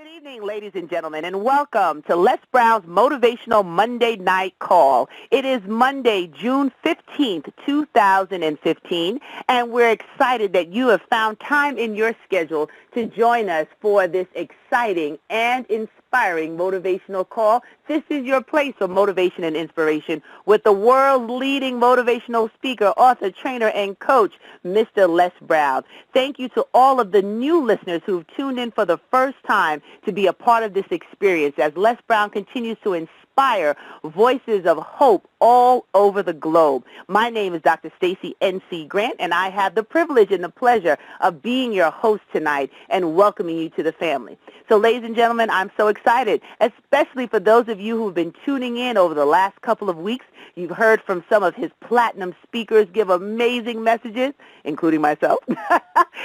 Good evening, ladies and gentlemen, and welcome to Les Brown's Motivational Monday Night Call. It is Monday, June 15th, 2015, and we're excited that you have found time in your schedule to join us for this exciting and inspiring motivational call. This is your place for motivation and inspiration with the world's leading motivational speaker, author, trainer, and coach, Mr. Les Brown. Thank you to all of the new listeners who've tuned in for the first time to be a part of this experience as Les Brown continues to inspire voices of hope all over the globe. My name is Dr. Stacy N.C. Grant, and I have the privilege and the pleasure of being your host tonight and welcoming you to the family. So, ladies and gentlemen, I'm so excited, especially for those of you who've been tuning in over the last couple of weeks. You've heard from some of his platinum speakers give amazing messages, including myself,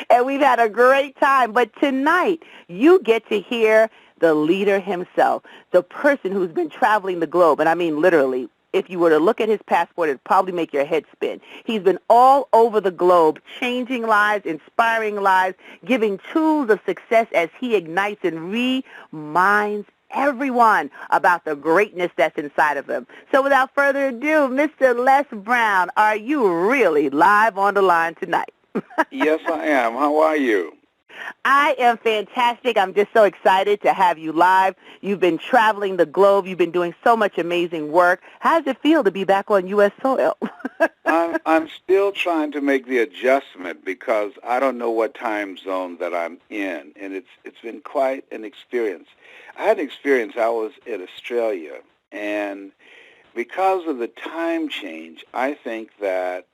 and we've had a great time. But tonight, you get to hear the leader himself, the person who's been traveling the globe, and I mean literally. If you were to look at his passport, it'd probably make your head spin. He's been all over the globe, changing lives, inspiring lives, giving tools of success as he ignites and reminds everyone about the greatness that's inside of him. So without further ado, Mr. Les Brown, are you really live on the line tonight? Yes, I am. How are you? I am fantastic. I'm just so excited to have you live. You've been traveling the globe. You've been doing so much amazing work. How does it feel to be back on U.S. soil? I'm still trying to make the adjustment because I don't know what time zone that I'm in, and it's been quite an experience. I had an experience. I was in Australia, and because of the time change, I think that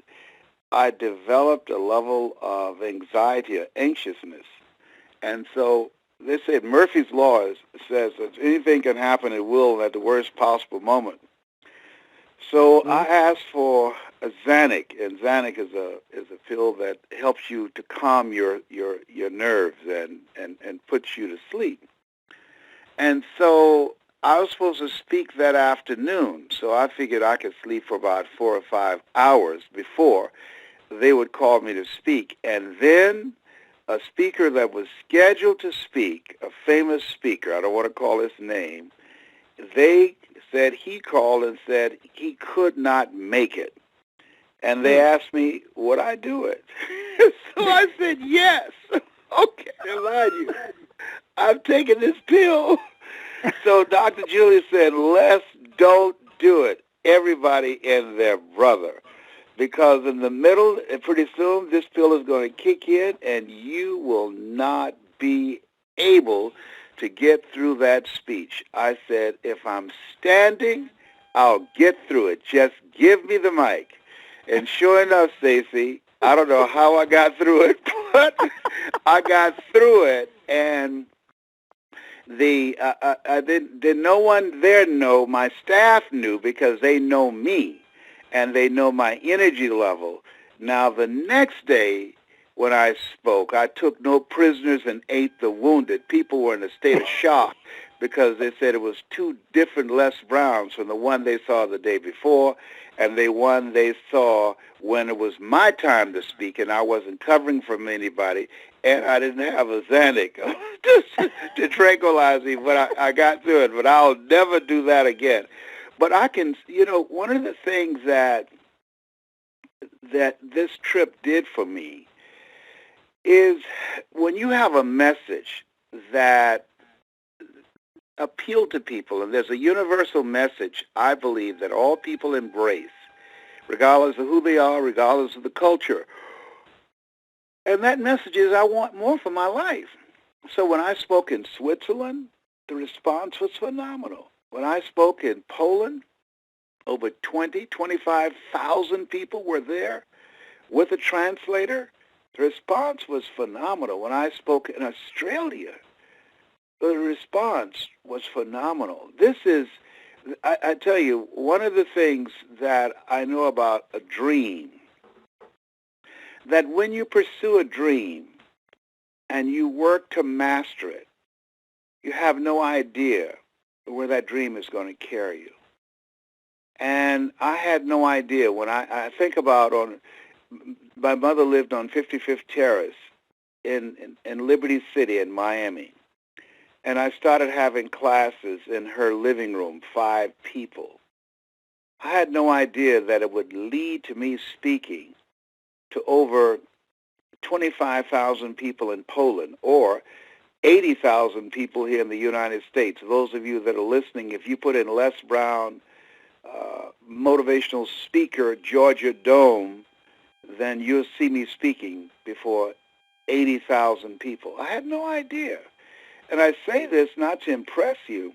I developed a level of anxiety or anxiousness. And so they said Murphy's Law says that anything can happen, it will at the worst possible moment. So I asked for a Xanax, and Xanax is a pill that helps you to calm your nerves and puts you to sleep. And so I was supposed to speak that afternoon, so I figured I could sleep for about 4 or 5 hours before they would call me to speak. And then a speaker that was scheduled to speak, a famous speaker, I don't want to call his name, they said he called and said he could not make it. And they asked me, would I do it? So I said, yes. Okay, I lied to you. I've taken this pill. So Dr. Julia said, Les, don't do it. Everybody and their brother. Because in the middle, pretty soon, this pill is going to kick in, and you will not be able to get through that speech. I said, if I'm standing, I'll get through it. Just give me the mic. And sure enough, Stacey, I don't know how I got through it, but I got through it, and did no one there know? My staff knew because they know me. And they know my energy level. Now, the next day when I spoke, I took no prisoners and ate the wounded. People were in a state of shock because they said it was two different Les Browns from the one they saw the day before and the one they saw when it was my time to speak and I wasn't covering from anybody and I didn't have a Xanax to tranquilize me, but I got through it. But I'll never do that again. But I can, one of the things that this trip did for me is when you have a message that appealed to people, and there's a universal message, I believe, that all people embrace, regardless of who they are, regardless of the culture. And that message is, I want more for my life. So when I spoke in Switzerland, the response was phenomenal. When I spoke in Poland, over 25,000 people were there with a translator. The response was phenomenal. When I spoke in Australia, the response was phenomenal. This is, I tell you, one of the things that I know about a dream, that when you pursue a dream and you work to master it, you have no idea where that dream is going to carry you. And I had no idea. When I think about my mother lived on 55th Terrace in Liberty City in Miami. And I started having classes in her living room, 5 people. I had no idea that it would lead to me speaking to over 25,000 people in Poland, or 80,000 people here in the United States. Those of you that are listening, if you put in Les Brown, motivational speaker, Georgia Dome, then you'll see me speaking before 80,000 people. I had no idea. And I say this not to impress you,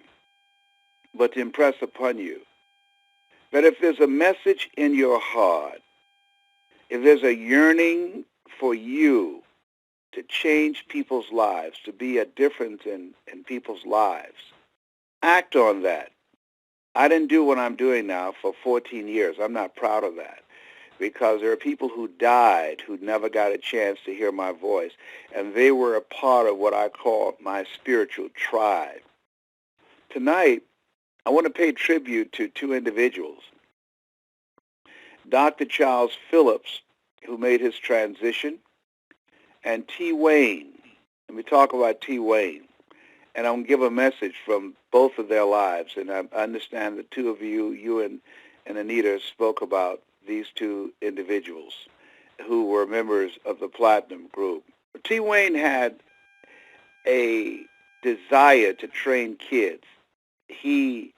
but to impress upon you that if there's a message in your heart, if there's a yearning for you to change people's lives, to be a difference in people's lives, act on that. I didn't do what I'm doing now for 14 years. I'm not proud of that, because there are people who died who never got a chance to hear my voice, and they were a part of what I call my spiritual tribe. Tonight, I want to pay tribute to 2 individuals. Dr. Charles Phillips, who made his transition, and T. Wayne. Let me talk about T. Wayne. And I'm going to give a message from both of their lives. And I understand the 2 of you and Anita, spoke about these 2 individuals who were members of the Platinum Group. T. Wayne had a desire to train kids. He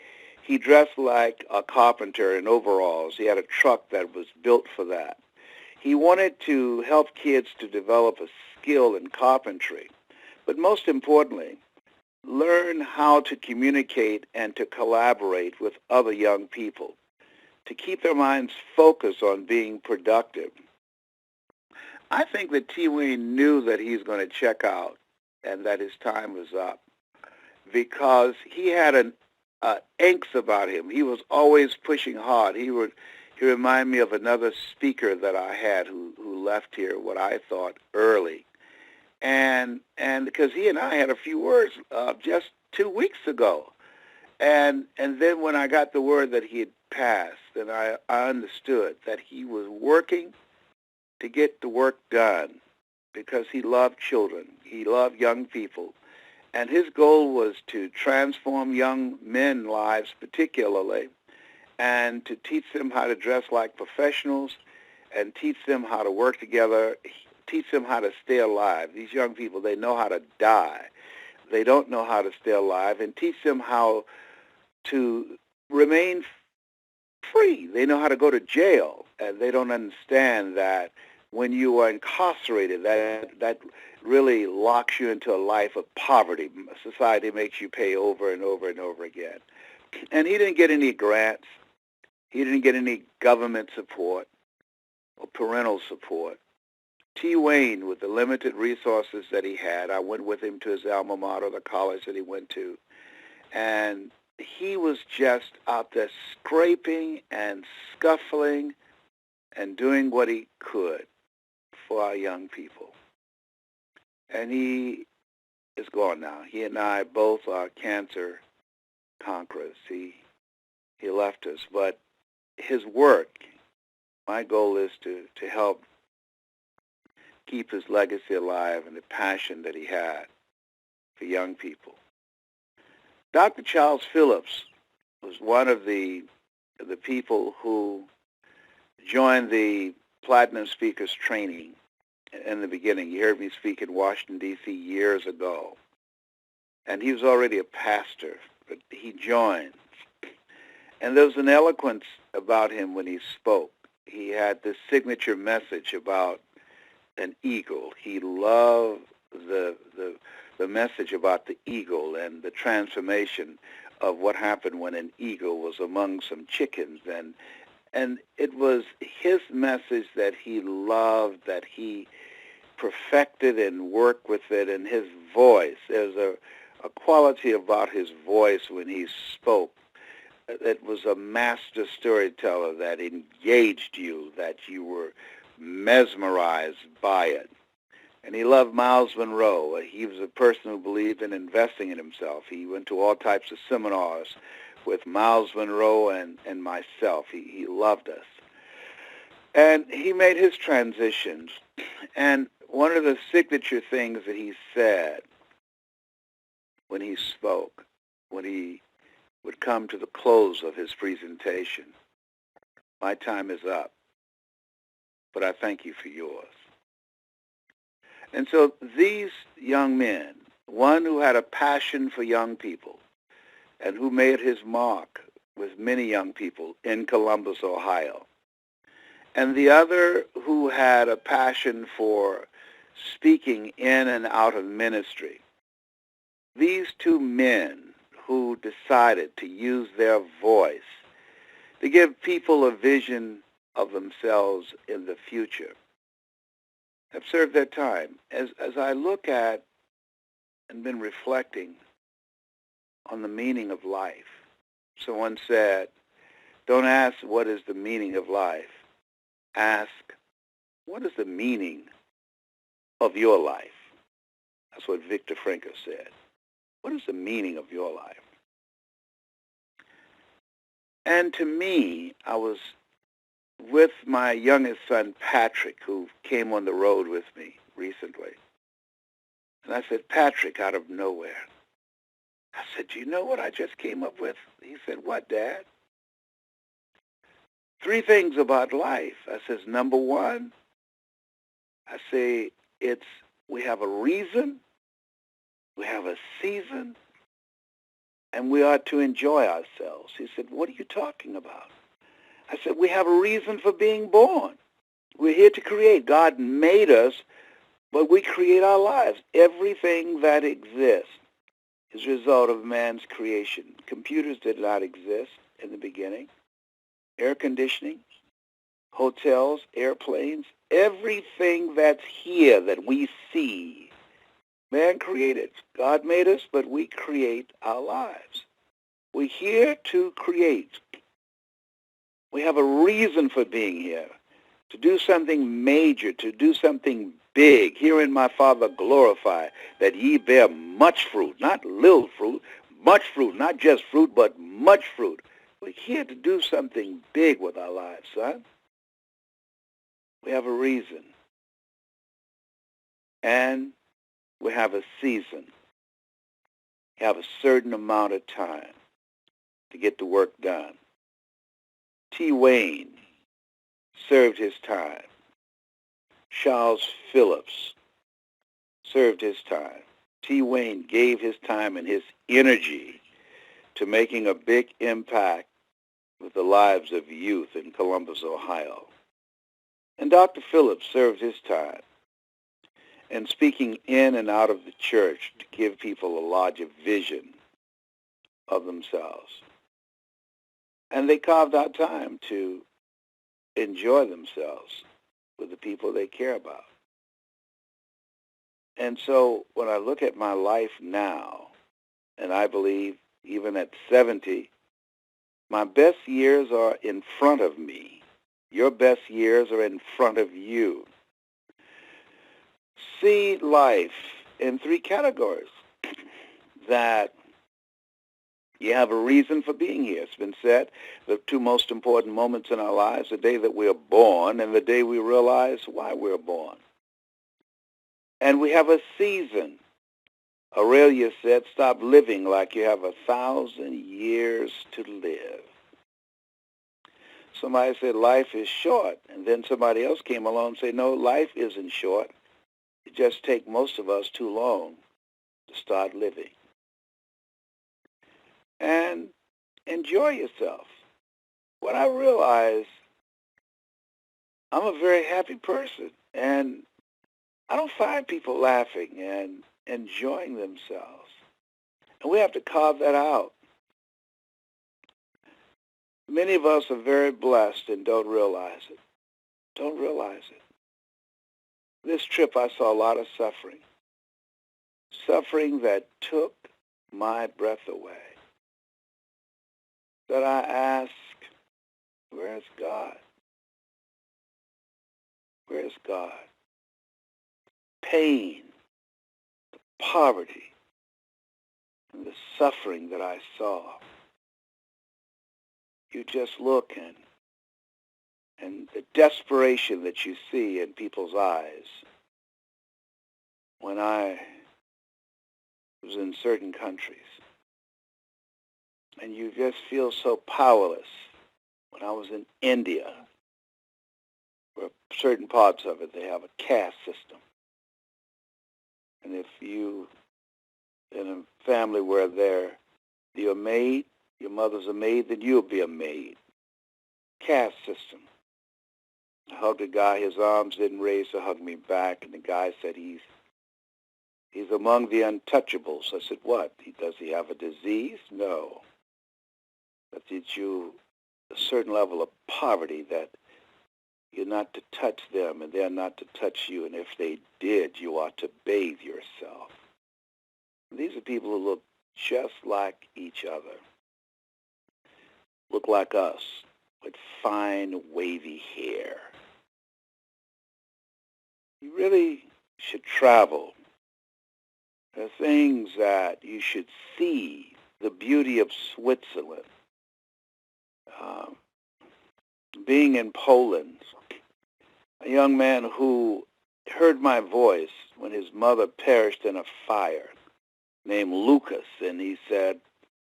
dressed like a carpenter in overalls. He had a truck that was built for that. He wanted to help kids to develop a skill in carpentry, but most importantly, learn how to communicate and to collaborate with other young people, to keep their minds focused on being productive. I think that T. Wayne knew that he's going to check out and that his time was up, because he had an angst about him. He was always pushing hard. He reminded me of another speaker that I had who left here, what I thought, early. And because he and I had a few words just 2 weeks ago. And then when I got the word that he had passed, then I understood that he was working to get the work done, because he loved children. He loved young people. And his goal was to transform young men's lives particularly, and to teach them how to dress like professionals, and teach them how to work together, teach them how to stay alive. These young people, they know how to die. They don't know how to stay alive, and teach them how to remain free. They know how to go to jail, and they don't understand that when you are incarcerated, that really locks you into a life of poverty. Society makes you pay over and over and over again. And he didn't get any grants. He didn't get any government support or parental support. T. Wayne, with the limited resources that he had, I went with him to his alma mater, the college that he went to, and he was just out there scraping and scuffling and doing what he could for our young people. And he is gone now. He and I both are cancer conquerors. He left us, but his work, my goal is to help keep his legacy alive and the passion that he had for young people. Dr. Charles Phillips was one of the people who joined the Platinum Speakers Training in the beginning. You heard me speak in Washington, D.C. years ago. And he was already a pastor, but he joined. And there was an eloquence about him when he spoke. He had this signature message about an eagle. He loved the message about the eagle and the transformation of what happened when an eagle was among some chickens. And it was his message that he loved, that he perfected and worked with it, and his voice. There's a quality about his voice when he spoke. It was a master storyteller that engaged you, that you were mesmerized by it. And he loved Miles Monroe. He was a person who believed in investing in himself. He went to all types of seminars with Miles Monroe and myself. He loved us. And he made his transitions. And one of the signature things that he said when he spoke, when he would come to the close of his presentation. My time is up, but I thank you for yours. And so these young men, one who had a passion for young people and who made his mark with many young people in Columbus, Ohio, and the other who had a passion for speaking in and out of ministry, these two men who decided to use their voice to give people a vision of themselves in the future have served their time. As I look at and been reflecting on the meaning of life, someone said, don't ask what is the meaning of life. Ask, what is the meaning of your life? That's what Viktor Frankl said. What is the meaning of your life? And to me, I was with my youngest son, Patrick, who came on the road with me recently. And I said, Patrick, out of nowhere, I said, do you know what I just came up with? He said, what, Dad? 3 things about life. I says, number one, I say, we have a reason, we have a season, and we are to enjoy ourselves. He said, what are you talking about? I said, we have a reason for being born. We're here to create. God made us, but we create our lives. Everything that exists is a result of man's creation. Computers did not exist in the beginning. Air conditioning, hotels, airplanes, everything that's here that we see, man created. God made us, but we create our lives. We're here to create. We have a reason for being here, to do something major, to do something big. Herein my Father glorify, that ye bear much fruit, not little fruit, much fruit, not just fruit, but much fruit. We're here to do something big with our lives, son. We have a reason. And we have a season. We have a certain amount of time to get the work done. T. Wayne served his time. Charles Phillips served his time. T. Wayne gave his time and his energy to making a big impact with the lives of youth in Columbus, Ohio. And Dr. Phillips served his time in speaking in and out of the church to give people a larger vision of themselves. And they carved out time to enjoy themselves with the people they care about. And so when I look at my life now, and I believe even at 70, my best years are in front of me. Your best years are in front of you. See life in 3 categories. That you have a reason for being here. It's been said the 2 most important moments in our lives, the day that we are born and the day we realize why we're born. And we have a season. Aurelia said, stop living like you have 1,000 years to live. Somebody said life is short, and then somebody else came along and said, no, life isn't short. It just takes most of us too long to start living. And enjoy yourself. When I realize I'm a very happy person, and I don't find people laughing and enjoying themselves. And we have to carve that out. Many of us are very blessed and don't realize it. Don't realize it. This trip, I saw a lot of suffering. Suffering that took my breath away. That I ask, where's God? Where's God? Pain, poverty, and the suffering that I saw. You just look and the desperation that you see in people's eyes. When I was in certain countries. And you just feel so powerless. When I was in India, where certain parts of it, they have a caste system. And if you, in a family where you're a maid, your mother's a maid, then you'll be a maid. Caste system. I hugged a guy, his arms didn't raise to hug me back, and the guy said he's among the untouchables. I said, what? Does he have a disease? No. But did you a certain level of poverty that you're not to touch them and they're not to touch you, and if they did, you ought to bathe yourself. And these are people who look just like each other, look like us, with fine, wavy hair. You really should travel. There are things that you should see, the beauty of Switzerland. Being in Poland, a young man who heard my voice when his mother perished in a fire, named Lucas, and he said,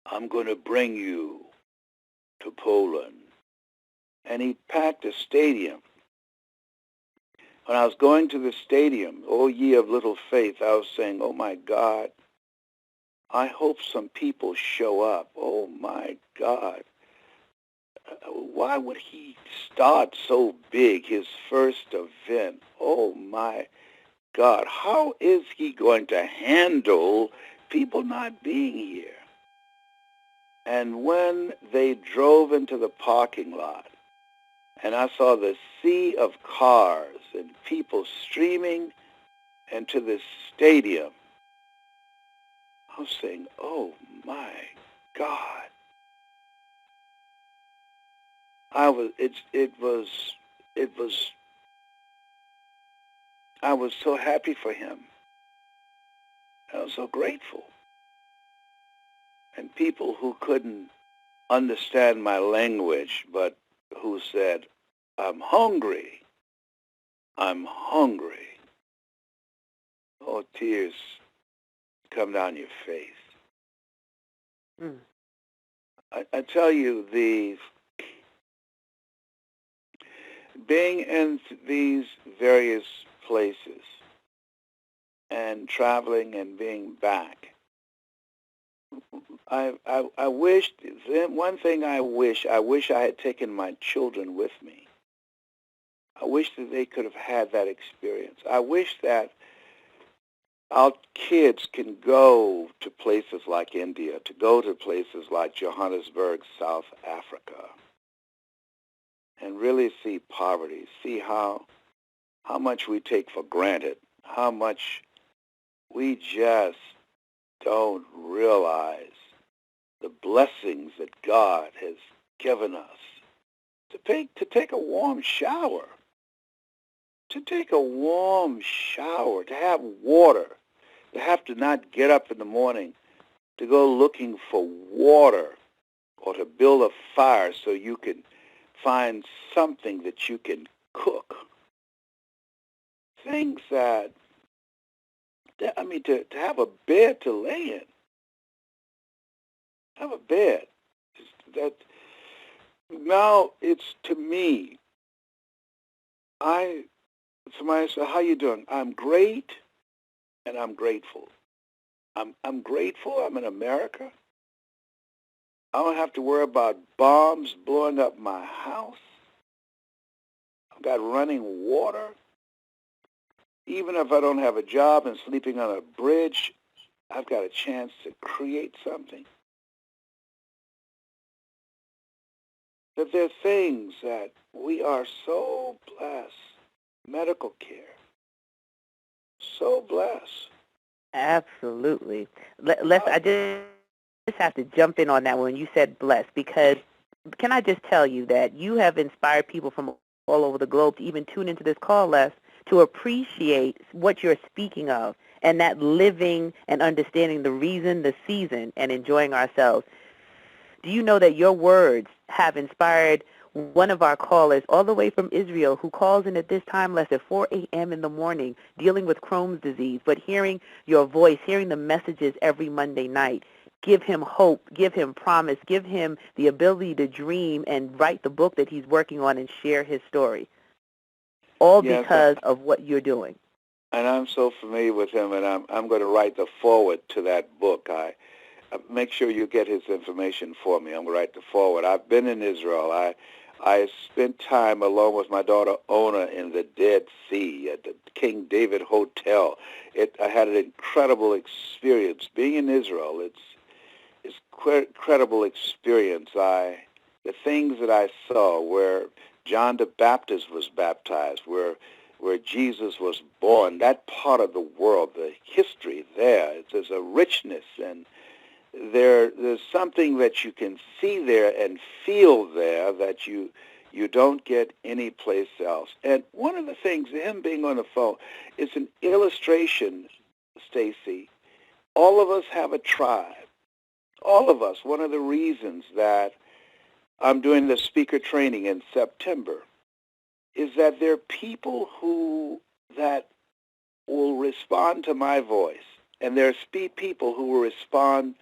I'm going to bring you to Poland. And he packed a stadium. When I was going to the stadium, O ye of little faith, I was saying, oh my God, I hope some people show up. Oh my God. Why would he start so big, his first event? Oh my God, how is he going to handle people not being here? And when they drove into the parking lot, and I saw the sea of cars and people streaming into the stadium, I was saying, oh my God. I was so happy for him. I was so grateful. And people who couldn't understand my language, but who said, I'm hungry. I'm hungry. Oh, tears come down your face. Mm. I tell you, being in these various places and traveling and being back, I wished, one thing I wish I had taken my children with me. I wish that they could have had that experience. I wish that our kids can go to places like India, to go to places like Johannesburg, South Africa, and really see poverty, see how much we take for granted, how much we just don't realize the blessings that God has given us. To take a warm shower, to have water, to have to not get up in the morning to go looking for water or to build a fire so you can find something that you can cook. Things to have a bed to lay in. Have a bed. That now it's to me. Somebody said, how you doing? I'm great and I'm grateful. I'm grateful I'm in America. I don't have to worry about bombs blowing up my house. I've got running water. Even if I don't have a job and sleeping on a bridge, I've got a chance to create something. That there are things that we are so blessed. Medical care. So blessed. Absolutely. I just have to jump in on that when you said blessed, because can I just tell you that you have inspired people from all over the globe to even tune into this call, Les, to appreciate what you're speaking of, and that living and understanding the reason, the season, and enjoying ourselves. Do you know that your words have inspired one of our callers all the way from Israel who calls in at this time, less at 4 a.m. in the morning, dealing with Crohn's disease, but hearing your voice, hearing the messages every Monday night. Give him hope, give him promise, give him the ability to dream and write the book that he's working on and share his story, all Yes, because of what you're doing. and I'm so familiar with him, and I'm going to write the foreword to that book. I make sure you get his information for me. I'm going to write the foreword. I've been in Israel. I spent time along with my daughter Ona in the Dead Sea at the King David Hotel. I had an incredible experience being in Israel. It's incredible experience. The things that I saw where John the Baptist was baptized, where Jesus was born, that part of the world, the history there, there's a richness, and there's something that you can see there and feel there that you don't get anyplace else. And one of the things, him being on the phone, is an illustration, Stacy. All of us have a tribe. All of us. One of the reasons that I'm doing the speaker training in September is that there are people that will respond to my voice, and there are people who will respond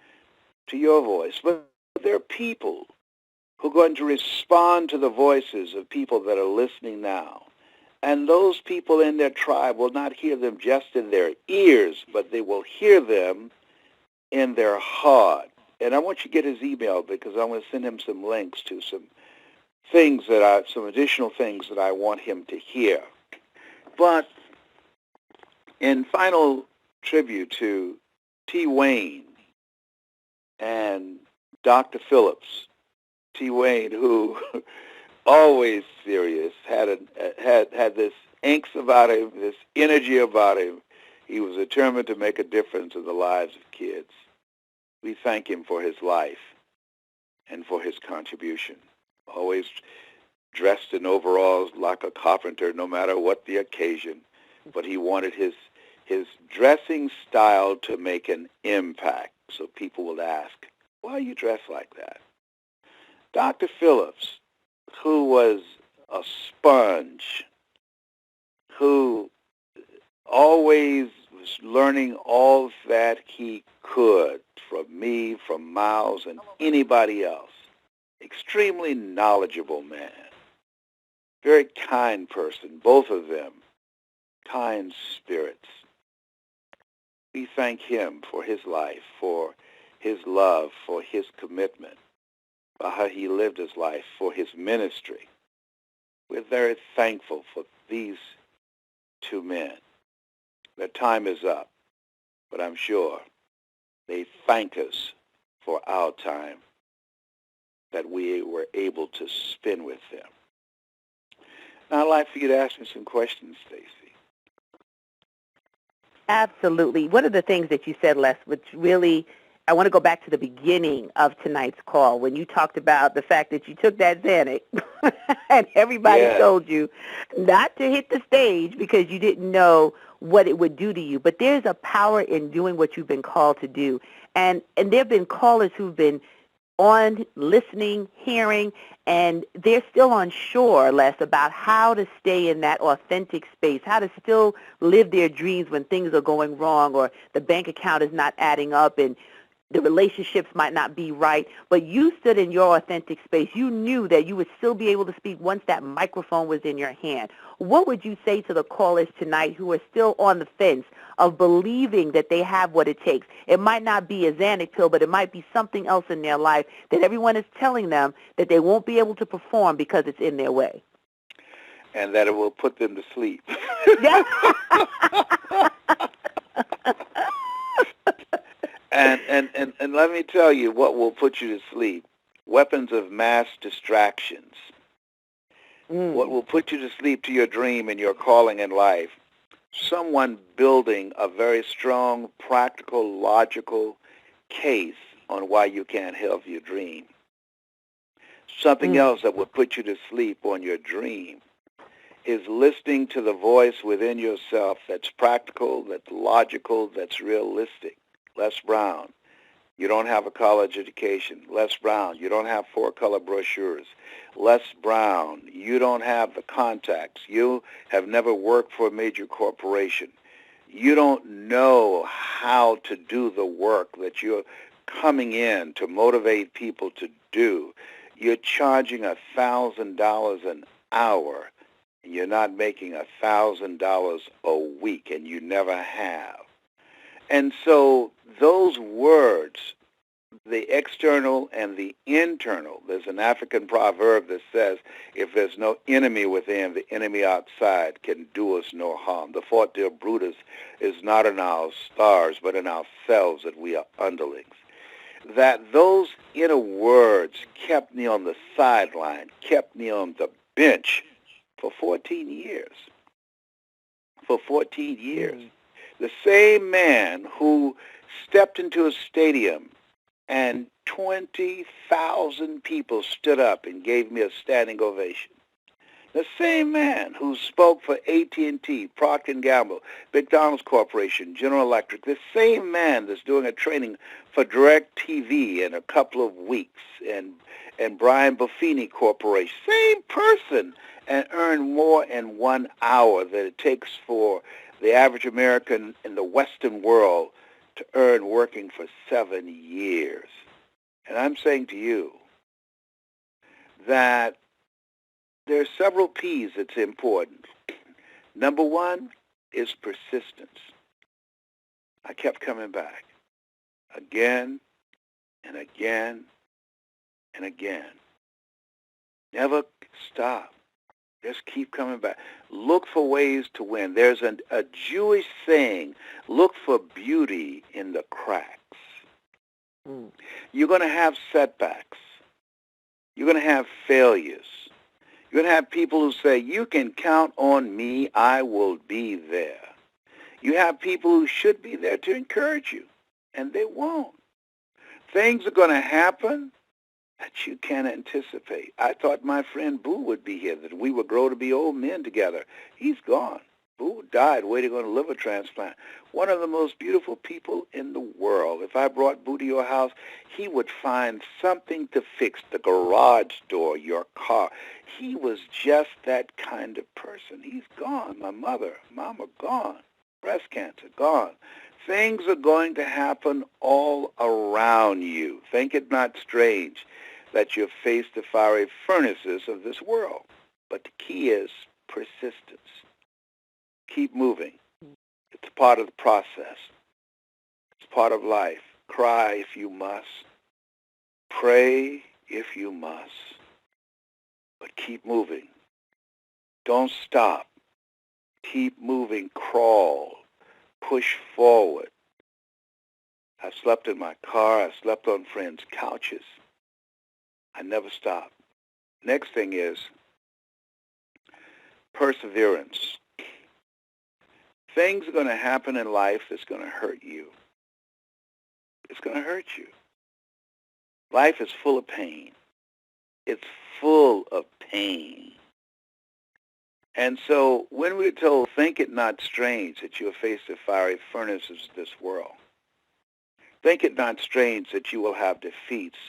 to your voice. But there are people who are going to respond to the voices of people that are listening now. And those people in their tribe will not hear them just in their ears, but they will hear them in their heart. And I want you to get his email because I'm going to send him some links to some additional things that I want him to hear. But in final tribute to T. Wayne and Dr. Phillips, T. Wayne, who always serious, had this angst about him, this energy about him. He was determined to make a difference in the lives of kids. We thank him for his life and for his contribution. Always dressed in overalls like a carpenter, no matter what the occasion. But he wanted his dressing style to make an impact. So people will ask, why are you dressed like that? Dr. Phillips, who was a sponge, who always was learning all that he could from me, from Miles, and anybody else. Extremely knowledgeable man. Very kind person, both of them. Kind spirits. We thank him for his life, for his love, for his commitment, for how he lived his life, for his ministry. We're very thankful for these two men. Their time is up, but I'm sure they thank us for our time that we were able to spend with them. Now, I'd like for you to ask me some questions, Stacy. Absolutely. One of the things that you said, Les, which really, I want to go back to the beginning of tonight's call when you talked about the fact that you took that Xanax and everybody told you not to hit the stage because you didn't know what it would do to you. But there's a power in doing what you've been called to do. And there have been callers who've been on, listening, hearing, and they're still unsure, Les, about how to stay in that authentic space, how to still live their dreams when things are going wrong or the bank account is not adding up and the relationships might not be right. But you stood in your authentic space. You knew that you would still be able to speak once that microphone was in your hand. What would you say to the callers tonight who are still on the fence of believing that they have what it takes? It might not be a Xanax pill, but it might be something else in their life that everyone is telling them that they won't be able to perform because it's in their way. And that it will put them to sleep. And let me tell you what will put you to sleep. Weapons of mass distractions. What will put you to sleep to your dream and your calling in life. Someone building a very strong, practical, logical case on why you can't have your dream. Something else that will put you to sleep on your dream is listening to the voice within yourself that's practical, that's logical, that's realistic. Les Brown, You don't have a college education. Les Brown, you don't have four-color brochures. Les Brown, you don't have the contacts. You have never worked for a major corporation. You don't know how to do the work that you're coming in to motivate people to do. You're charging $1,000 an hour, and you're not making $1,000 a week, and you never have. And so those words, the external and the internal, there's an African proverb that says, if there's no enemy within, the enemy outside can do us no harm. The fault, dear Brutus, is not in our stars, but in ourselves, that we are underlings. That those inner words kept me on the sideline, kept me on the bench for 14 years. For 14 years. The same man who stepped into a stadium and 20,000 people stood up and gave me a standing ovation. The same man who spoke for AT&T, Procter & Gamble, McDonald's Corporation, General Electric, the same man that's doing a training for DirecTV in a couple of weeks, and Brian Buffini Corporation, same person, and earned more in 1 hour than it takes for the average American in the Western world to earn working for 7 years. And I'm saying to you that there are several P's that's important. Number one is persistence. I kept coming back again and again and again. Never stop. Just keep coming back. Look for ways to win. There's a Jewish saying, look for beauty in the cracks. You're going to have setbacks. You're going to have failures. You're going to have people who say, you can count on me, I will be there. You have people who should be there to encourage you, and they won't. Things are going to happen that you can't anticipate. I thought my friend Boo would be here, that we would grow to be old men together. He's gone. Boo died waiting on a liver transplant. One of the most beautiful people in the world. If I brought Boo to your house, he would find something to fix the garage door, your car. He was just that kind of person. He's gone. My mama, gone. Breast cancer, gone. Things are going to happen all around you. Think it not strange that you face the fiery furnaces of this world. But the key is persistence. Keep moving. It's part of the process. It's part of life. Cry if you must. Pray if you must. But keep moving. Don't stop. Keep moving. Crawl. Push forward. I slept in my car. I slept on friends' couches. I never stopped. Next thing is perseverance. Things are going to happen in life that's going to hurt you. It's going to hurt you. Life is full of pain. It's full of pain. And so when we're told, think it not strange that you will face the fiery furnaces of this world. Think it not strange that you will have defeats,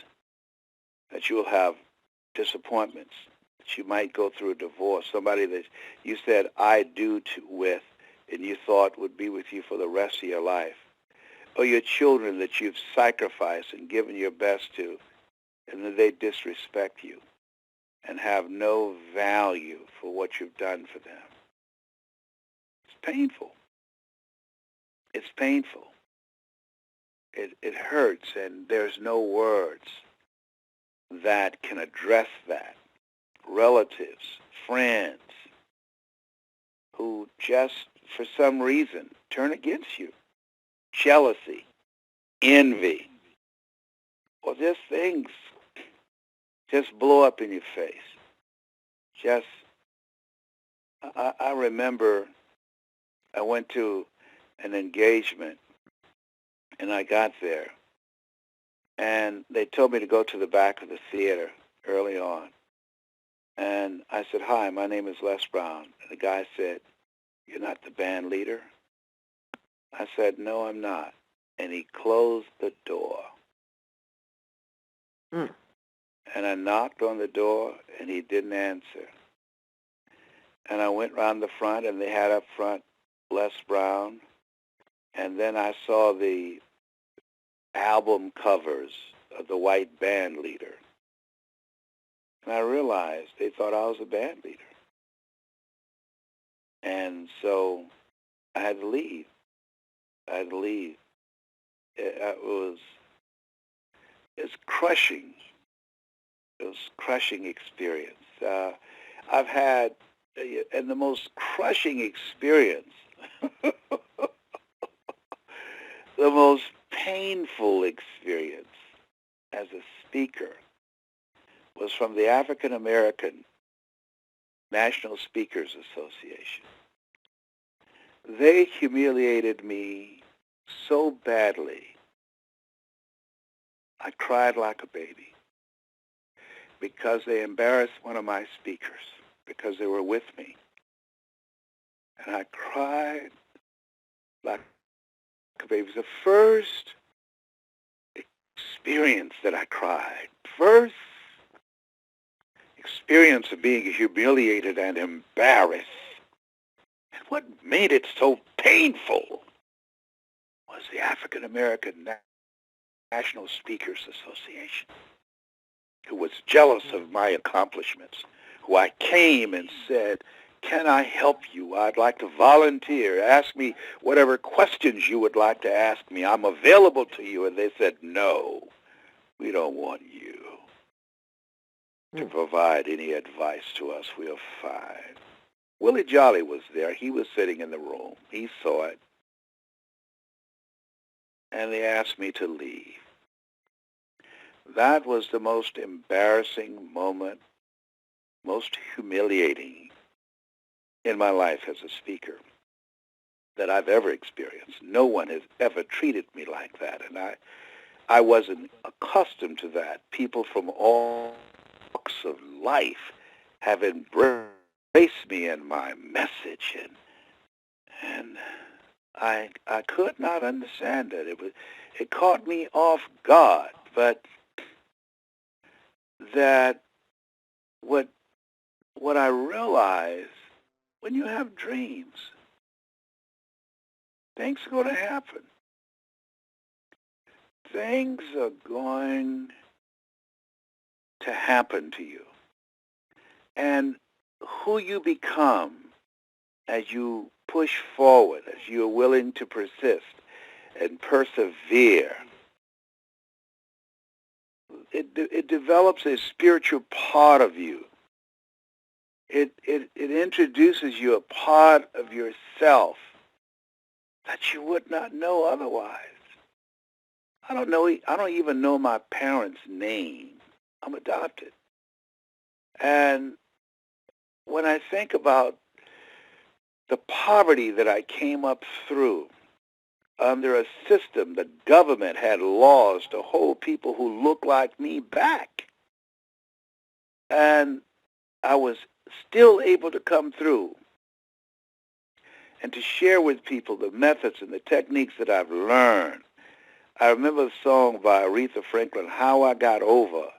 that you will have disappointments, that you might go through a divorce, somebody that you said, I do with, and you thought would be with you for the rest of your life, or your children that you've sacrificed and given your best to, and then they disrespect you and have no value for what you've done for them. It's painful. It's painful. It hurts, and there's no words that can address that. Relatives, friends, who just for some reason turn against you. Jealousy, envy, or just things just blow up in your face. I remember I went to an engagement, and I got there, and they told me to go to the back of the theater early on. And I said, hi, my name is Les Brown. And the guy said, you're not the band leader? I said, no, I'm not. And he closed the door. Mm. And I knocked on the door, and he didn't answer. And I went round the front, and they had up front Les Brown. And then I saw the album covers of the white band leader. And I realized they thought I was a band leader. And so I had to leave. It's crushing. It was a crushing experience. I've had, and the most crushing experience, the most painful experience as a speaker was from the African American National Speakers Association. They humiliated me so badly, I cried like a baby because they embarrassed one of my speakers because they were with me. And I cried like a baby. It was the first experience that I cried. First experience of being humiliated and embarrassed. And what made it so painful was the African American National Speakers Association, who was jealous of my accomplishments, who I came and said, can I help you? I'd like to volunteer. Ask me whatever questions you would like to ask me. I'm available to you. And they said, no, we don't want you to provide any advice to us. We're fine. Willie Jolly was there. He was sitting in the room. He saw it. And they asked me to leave. That was the most embarrassing moment, most humiliating in my life as a speaker that I've ever experienced. No one has ever treated me like that, and I wasn't accustomed to that. People from all walks of life have embraced me and my message, and I could not understand it. It caught me off guard, but that what I realized, when you have dreams, things are going to happen. Things are going to happen to you. And who you become as you push forward, as you're willing to persist and persevere, it develops a spiritual part of you. It introduces you a part of yourself that you would not know otherwise. I don't even know my parents' name. I'm adopted. And when I think about the poverty that I came up through under a system, the government had laws to hold people who look like me back. And I was still able to come through and to share with people the methods and the techniques that I've learned. I remember a song by Aretha Franklin, How I Got Over.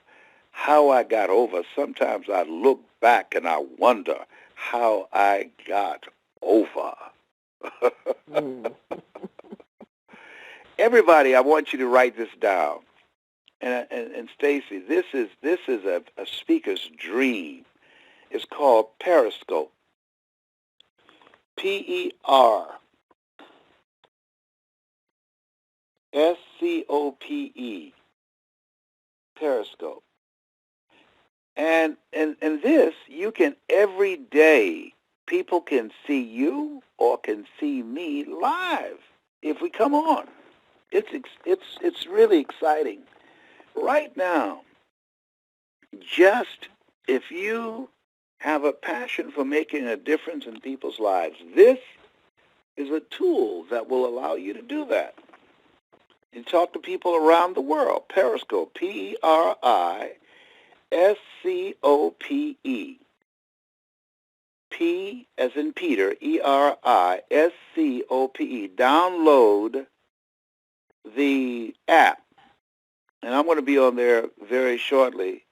How I got over. Sometimes I look back and I wonder how I got over. Everybody, I want you to write this down. And Stacy, this is a speaker's dream. It's called Periscope. Periscope. Periscope. And this, you can every day, people can see you or can see me live if we come on. It's really exciting. Right now, just if you have a passion for making a difference in people's lives, this is a tool that will allow you to do that. You talk to people around the world. Periscope, Periscope. P as in Peter, Eriscope. Download the app and I'm going to be on there very shortly,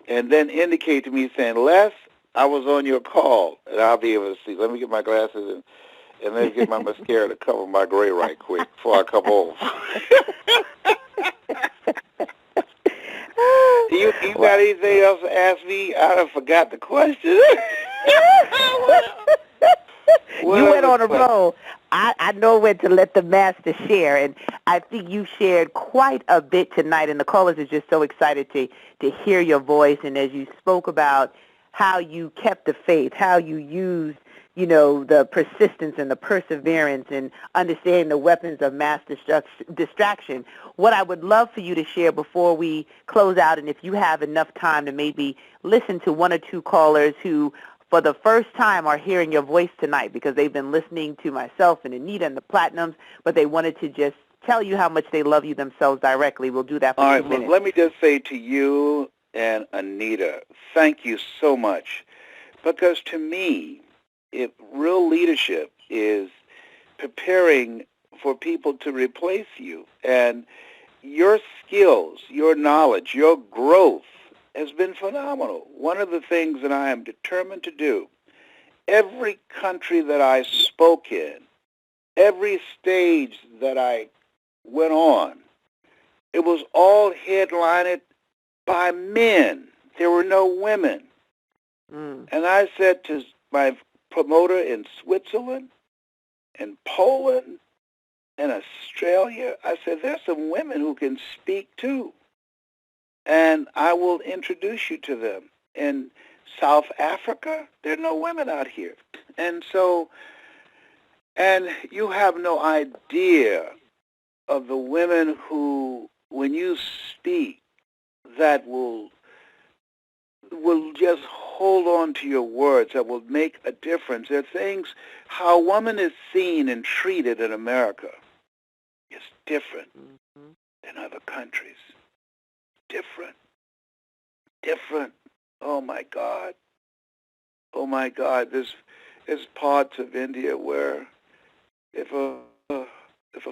and then indicate to me saying, Les, I was on your call, and I'll be able to see. Let me get my glasses and let me get my mascara to cover my gray right quick before I come over. You got anything else to ask me? I done forgot the question. You went on a roll. I know when to let the master share, and I think you shared quite a bit tonight, and the callers are just so excited to hear your voice, and as you spoke about how you kept the faith, how you used, the persistence and the perseverance and understanding the weapons of mass distraction. What I would love for you to share before we close out, and if you have enough time to maybe listen to one or two callers who for the first time are hearing your voice tonight because they've been listening to myself and Anita and the Platinums, but they wanted to just tell you how much they love you themselves directly. We'll do that for 2 minutes. Well, let me just say to you and Anita, thank you so much, because to me, real leadership is preparing for people to replace you, and your skills, your knowledge, your growth has been phenomenal. One of the things that I am determined to do, every country that I spoke in, every stage that I went on, it was all headlined by men. There were no women. And I said to my promoter in Switzerland and Poland and Australia, I said, there's some women who can speak too, and I will introduce you to them. In South Africa, there are no women out here. And you have no idea of the women who, when you speak, that will just hold on to your words, that will make a difference. There are things, how a woman is seen and treated in America is different than other countries. Different. Oh my God. There's parts of India where if a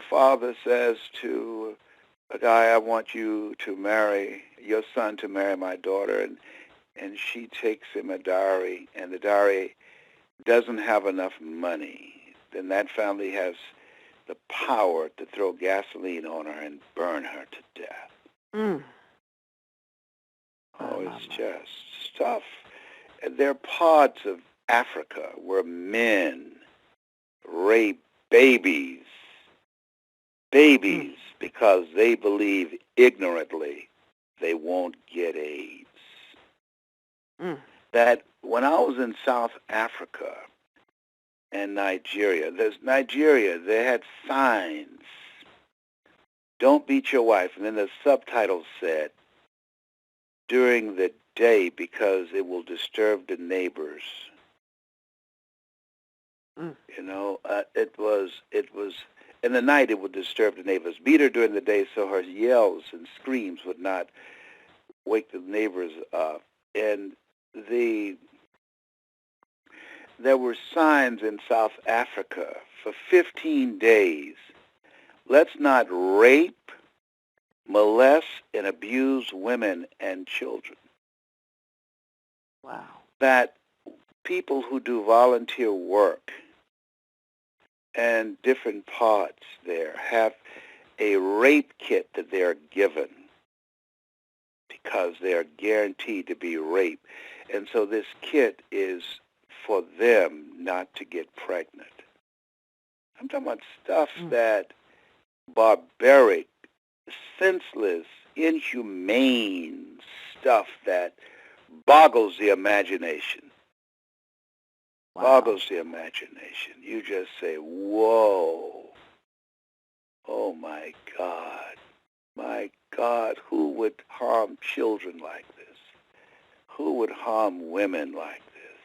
father says to a guy, I want you to marry your son to marry my daughter, and she takes him a dowry, and the dowry doesn't have enough money, then that family has the power to throw gasoline on her and burn her to death. It's just stuff. And there are parts of Africa where men rape babies because they believe ignorantly they won't get AIDS. That when I was in South Africa and Nigeria, they had signs, don't beat your wife, and then the subtitle said, during the day because it will disturb the neighbors. It was in the night it would disturb the neighbors. Beat her during the day so her yells and screams would not wake the neighbors up. And there were signs in South Africa for 15 days. Let's not rape, molest, and abuse women and children. Wow. That people who do volunteer work and different parts there have a rape kit that they're given because they're guaranteed to be raped. And so this kit is for them not to get pregnant. I'm talking about stuff that barbaric, senseless, inhumane stuff that boggles the imagination. Wow. Boggles the imagination. You just say, whoa. Oh, my God. My God, who would harm children like this? Who would harm women like this?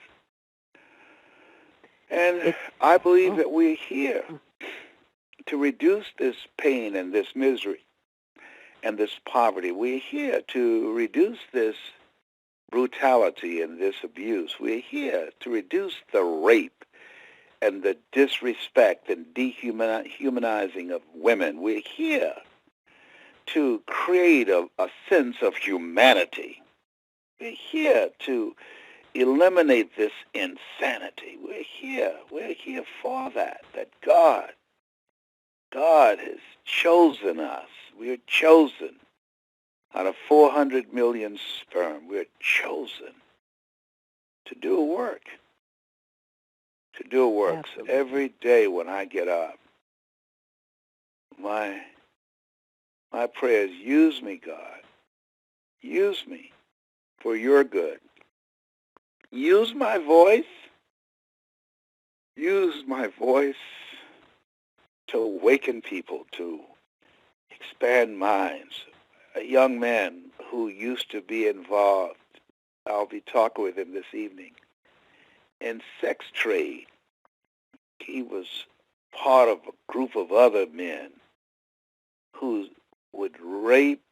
And I believe that we're here to reduce this pain and this misery and this poverty. We're here to reduce this brutality and this abuse. We're here to reduce the rape and the disrespect and dehumanizing of women. We're here to create a sense of humanity. We're here to eliminate this insanity. We're here for that God has chosen us. We're chosen out of 400 million sperm. We're chosen to do a work. Absolutely. So every day when I get up, my prayer is, use me, God. Use me for your good. Use my voice. Use my voice to awaken people, to expand minds. A young man who used to be involved, I'll be talking with him this evening, in sex trade. He was part of a group of other men who would rape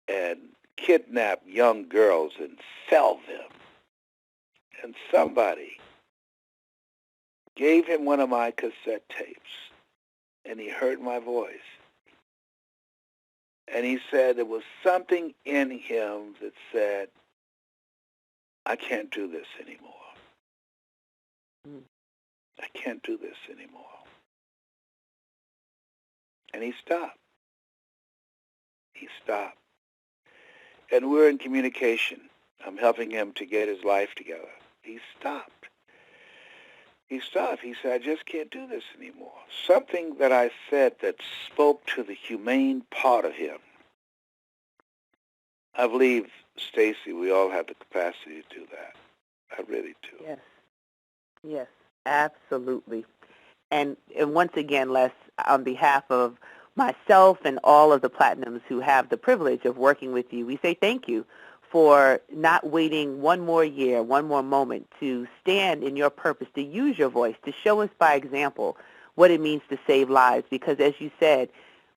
and kidnap young girls and sell them. And somebody gave him one of my cassette tapes, and he heard my voice. And he said there was something in him that said, I can't do this anymore. I can't do this anymore. And he stopped. He stopped. And we're in communication. I'm helping him to get his life together. He stopped. He stopped. He said, I just can't do this anymore. Something that I said that spoke to the humane part of him. I believe, Stacy, we all have the capacity to do that. I really do. Yes. Yes, absolutely. And once again, Les, on behalf of myself and all of the Platinums who have the privilege of working with you, we say thank you for not waiting one more year, one more moment to stand in your purpose, to use your voice, to show us by example what it means to save lives. Because as you said,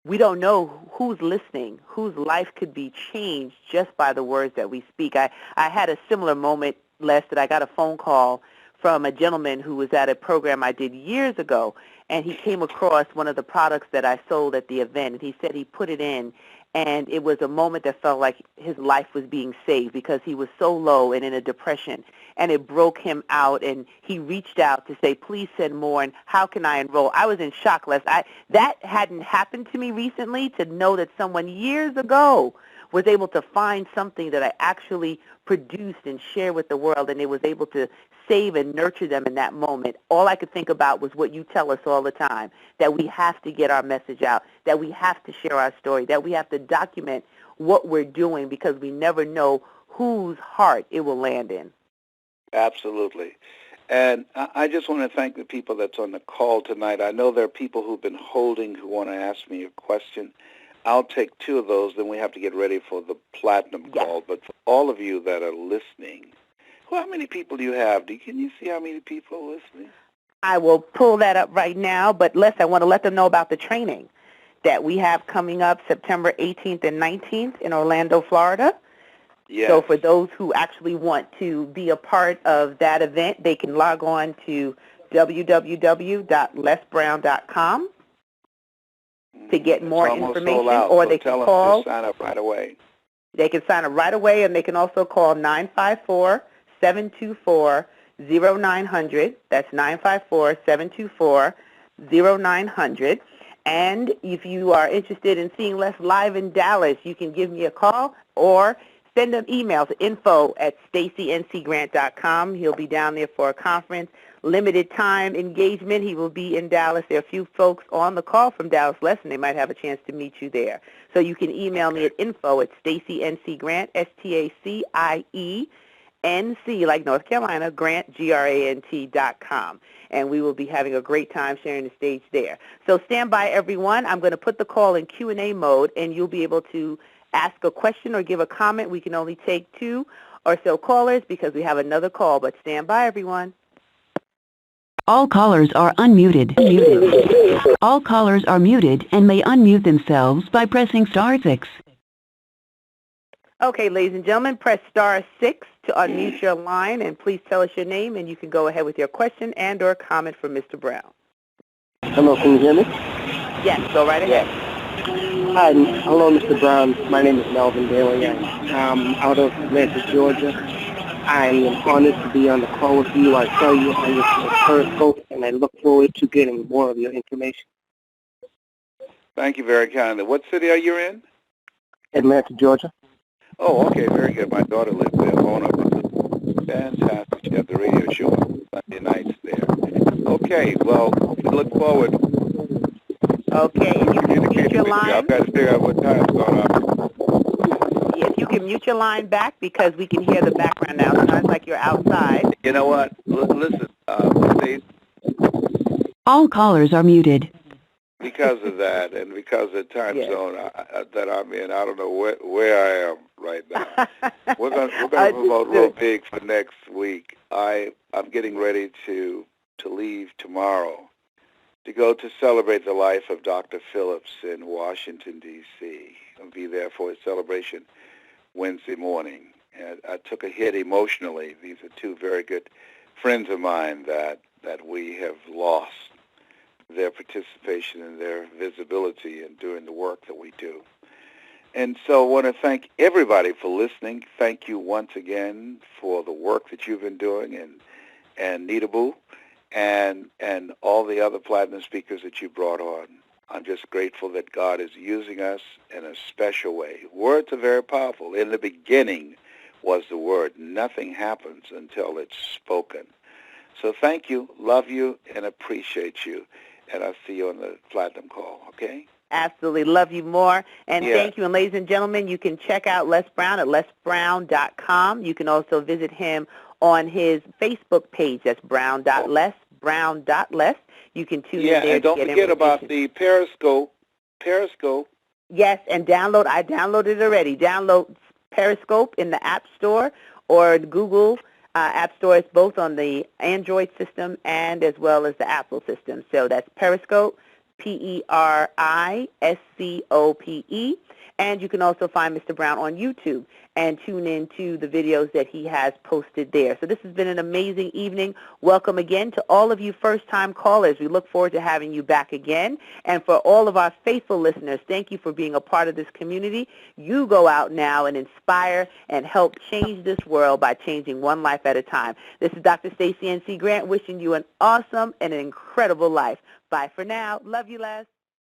we don't know who's listening, whose life could be changed just by the words that we speak. I had a similar moment, Les, that I got a phone call from a gentleman who was at a program I did years ago, and he came across one of the products that I sold at the event, and he said he put it in, and it was a moment that felt like his life was being saved because he was so low and in a depression, and it broke him out, and he reached out to say, please send more, and how can I enroll? I was in shock, Les. That hadn't happened to me recently, to know that someone years ago was able to find something that I actually produced and shared with the world, and it was able to save and nurture them in that moment. All I could think about was what you tell us all the time, that we have to get our message out, that we have to share our story, that we have to document what we're doing because we never know whose heart it will land in. Absolutely. And I just want to thank the people that's on the call tonight. I know there are people who've been holding who want to ask me a question. I'll take two of those, then we have to get ready for the platinum call. But for all of you that are listening, how many people do you have? Can you see how many people are listening? I will pull that up right now, but Les, I want to let them know about the training that we have coming up September 18th and 19th in Orlando, Florida. Yes. So for those who actually want to be a part of that event, they can log on to www.lesbrown.com to get more information, or they can call. Sign up right away. They can sign up right away, and they can also call 954-724-0900. That's 954-724-0900. And if you are interested in seeing Les live in Dallas, you can give me a call or send an email to info@stacyncgrant.com. He'll be down there for a conference. Limited time engagement. He will be in Dallas. There are a few folks on the call from Dallas, Les, and they might have a chance to meet you there. So you can email me at info@stacyncgrant, STACIENC, like North Carolina, Grant, GRANT.com. And we will be having a great time sharing the stage there. So stand by, everyone. I'm going to put the call in Q&A mode, and you'll be able to ask a question or give a comment. We can only take 2 or so callers because we have another call, but stand by, everyone. All callers are unmuted. All callers are muted and may unmute themselves by pressing *6. Okay, ladies and gentlemen, press *6 to unmute your line, and please tell us your name, and you can go ahead with your question and or comment for Mr. Brown. Hello, can you hear me? Yes, go right ahead. Hi, hello, Mr. Brown. My name is Melvin Daly. I'm out of Atlanta, Georgia. I am honored to be on the call with you. I saw you on your Periscope, and I look forward to getting more of your information. Thank you very kindly. What city are you in? Atlanta, Georgia. Oh, okay, very good. My daughter lives there. Mona, fantastic. She has the radio show on Sunday nights there. Okay, well, we look forward Okay, and you can mute your with you. line. I've got to figure out what time zone I'm If you can mute your line back because we can hear the background now. It sounds like you're outside. in. You know what? Listen, Steve, All callers are muted. because of that and because of the time Yes. zone that I'm in, I don't know where I am right now. We're gonna promote real big for next week. I'm getting ready to leave tomorrow to go to celebrate the life of Dr. Phillips in Washington, D.C. I'll be there for his celebration Wednesday morning. And I took a hit emotionally. These are two very good friends of mine that we have lost their participation and their visibility in doing the work that we do. And so I want to thank everybody for listening. Thank you once again for the work that you've been doing, and Nita Boo, and all the other platinum speakers that you brought on. I'm just grateful that God is using us in a special way. Words are very powerful. In the beginning was the Word. Nothing happens until it's spoken. So thank you, love you, and appreciate you. And I'll see you on the Platinum Call, okay? Absolutely. Love you more. And Yeah. thank you. And ladies and gentlemen, you can check out Les Brown at lesbrown.com. You can also visit him on his Facebook page. That's brown.les, brown.les. You can tune in there and don't to get forget about information. the Periscope. Yes, and I downloaded it already. Download Periscope in the App Store or Google App Store. It's both on the Android system and as well as the Apple system. So that's Periscope, Periscope. And you can also find Mr. Brown on YouTube and tune in to the videos that he has posted there. So this has been an amazing evening. Welcome again to all of you first-time callers. We look forward to having you back again. And for all of our faithful listeners, thank you for being a part of this community. You go out now and inspire and help change this world by changing one life at a time. This is Dr. Stacey N.C. Grant wishing you an awesome and an incredible life. Bye for now. Love you, Les.